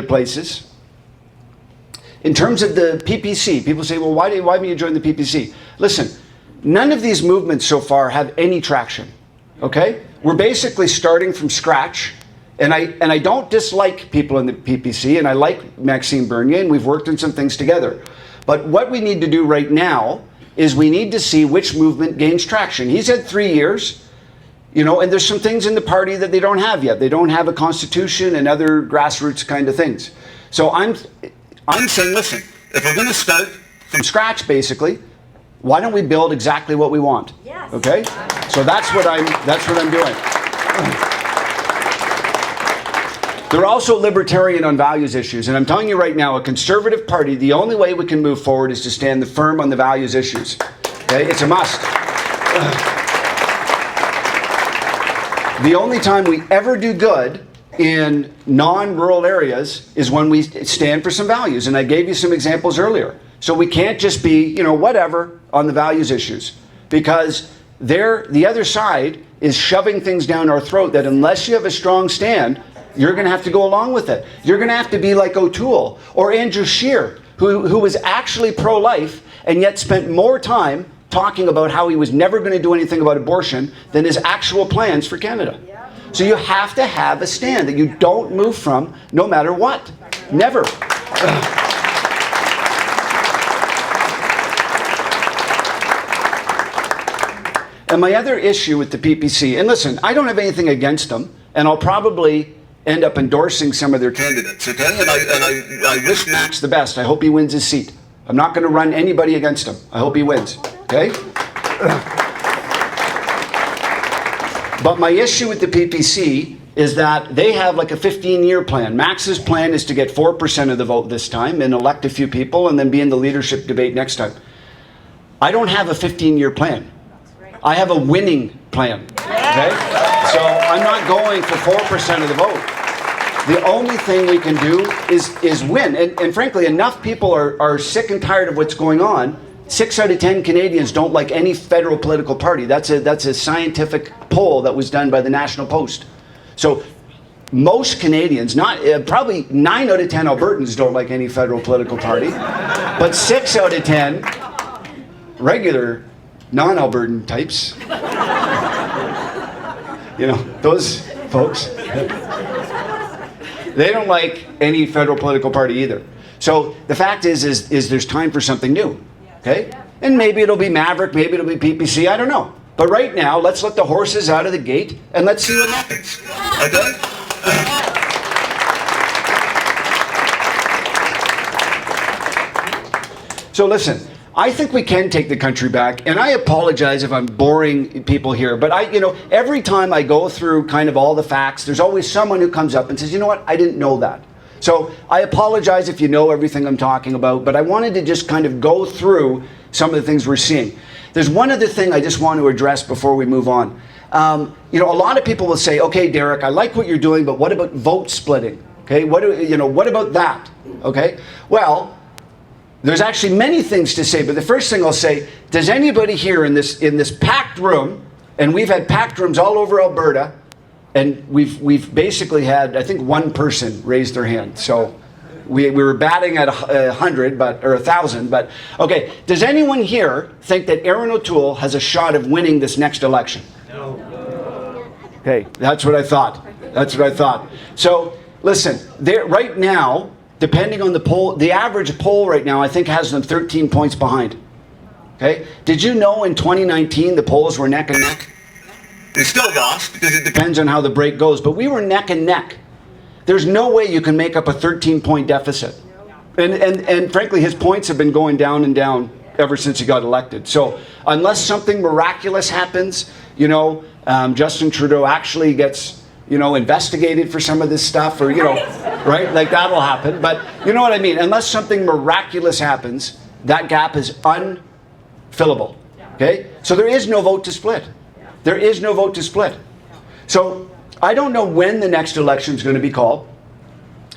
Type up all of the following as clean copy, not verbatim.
places. In terms of the PPC, people say, well, why haven't you joined the PPC? Listen, none of these movements so far have any traction, okay? We're basically starting from scratch, and I don't dislike people in the PPC, and I like Maxime Bernier, and we've worked on some things together. But what we need to do right now is we need to see which movement gains traction. He's had 3 years, you know, and there's some things in the party that they don't have yet. They don't have a constitution and other grassroots kind of things. So I'm saying, listen, if we're going to start from scratch, basically, why don't we build exactly what we want? Yes. Okay? So that's what I'm doing. They're also libertarian on values issues, and I'm telling you right now, a conservative party, the only way we can move forward is to stand firm on the values issues. Okay? It's a must. The only time we ever do good in non-rural areas is when we stand for some values, and I gave you some examples earlier. So we can't just be, you know, whatever on the values issues, because the other side is shoving things down our throat that unless you have a strong stand, you're going to have to go along with it. You're going to have to be like O'Toole or Andrew Scheer, who was actually pro-life and yet spent more time talking about how he was never going to do anything about abortion than his actual plans for Canada. So you have to have a stand that you don't move from no matter what. Never. And my other issue with the PPC, and listen, I don't have anything against them, and I'll probably end up endorsing some of their candidates, okay? And I wish Max the best. I hope he wins his seat. I'm not going to run anybody against him. I hope he wins, okay? But my issue with the PPC is that they have like a 15-year plan. Max's plan is to get 4% of the vote this time and elect a few people and then be in the leadership debate next time. I don't have a 15-year plan. I have a winning plan, okay? So I'm not going for 4% of the vote. The only thing we can do is win. And frankly, enough people are sick and tired of what's going on. 6 out of 10 Canadians don't like any federal political party. That's a scientific poll that was done by the National Post. So most Canadians, probably 9 out of 10 Albertans don't like any federal political party, but 6 out of 10 regular non-Albertan types, you know, those folks, they don't like any federal political party either. So the fact is there's time for something new, okay? And maybe it'll be Maverick, maybe it'll be PPC, I don't know. But right now, let's let the horses out of the gate and let's see what happens, okay? So listen, I think we can take the country back, and I apologize if I'm boring people here, but every time I go through kind of all the facts, there's always someone who comes up and says, you know what, I didn't know that. So I apologize if you know everything I'm talking about, but I wanted to just kind of go through some of the things we're seeing. There's one other thing I just want to address before we move on. A lot of people will say, okay, Derek, I like what you're doing, but what about vote splitting? Okay, what about that? Okay, well, there's actually many things to say, but the first thing I'll say, does anybody here in this packed room, and we've had packed rooms all over Alberta, and we've basically had, I think, one person raise their hand. So we were batting at 100, or 1,000, but okay. Does anyone here think that Erin O'Toole has a shot of winning this next election? No. Okay, that's what I thought. That's what I thought. So listen, right now, depending on the poll, the average poll right now, I think, has them 13 points behind. Okay? Did you know in 2019 the polls were neck and neck? We still lost because it depends on how the break goes, but we were neck and neck. There's no way you can make up a 13-point deficit. And frankly, his points have been going down and down ever since he got elected. So unless something miraculous happens, Justin Trudeau actually gets investigated for some of this stuff, or, right? Like that'll happen. But you know what I mean? Unless something miraculous happens, that gap is unfillable. Okay? So there is no vote to split. There is no vote to split. So I don't know when the next election is going to be called.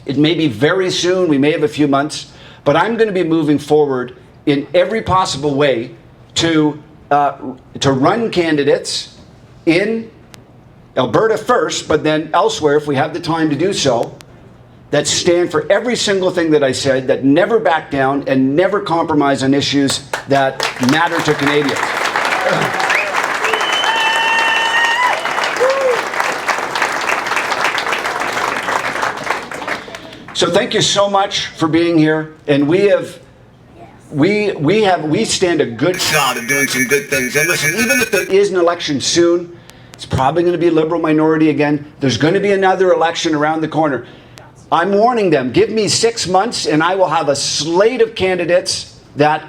It may be very soon. We may have a few months. But I'm going to be moving forward in every possible way to run candidates in Alberta first, but then elsewhere if we have the time to do so, that stand for every single thing that I said, that never back down and never compromise on issues that matter to Canadians. So thank you so much for being here, and we stand a good shot of doing some good things. And listen, even if there is an election soon, it's probably going to be a Liberal minority again. There's going to be another election around the corner. I'm warning them, give me 6 months and I will have a slate of candidates that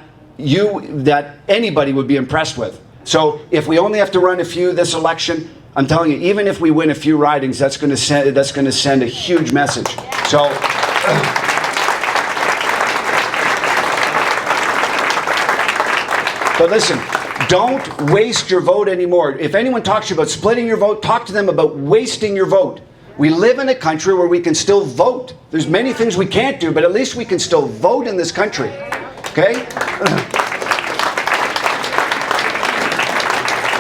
anybody would be impressed with. So if we only have to run a few this election, I'm telling you, even if we win a few ridings, that's going to send a huge message. So but listen, don't waste your vote anymore. If anyone talks to you about splitting your vote, talk to them about wasting your vote. We live in a country where we can still vote. There's many things we can't do, but at least we can still vote in this country. Okay?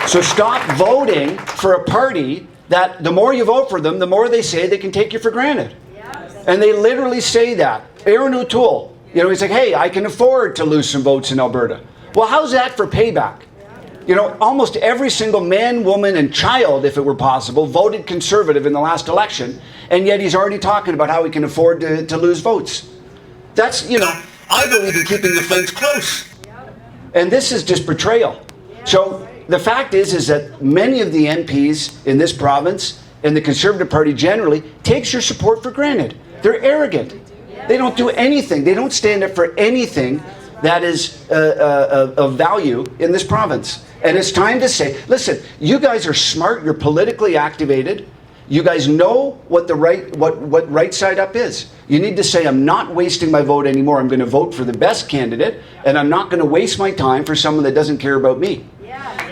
So stop voting for a party that the more you vote for them, the more they say they can take you for granted. And they literally say that. Aaron O'Toole, he's like, hey, I can afford to lose some votes in Alberta. Well, how's that for payback? Almost every single man, woman, and child, if it were possible, voted Conservative in the last election, and yet he's already talking about how he can afford to lose votes. That's, I believe in keeping the flames close. And this is just betrayal. So the fact is that many of the MPs in this province, and the Conservative Party generally, takes your support for granted. They're arrogant. They don't do anything. They don't stand up for anything that is of value in this province. And it's time to say, listen, you guys are smart, you're politically activated, you guys know what the what right side up is. You need to say, I'm not wasting my vote anymore, I'm going to vote for the best candidate, and I'm not going to waste my time for someone that doesn't care about me. Yeah.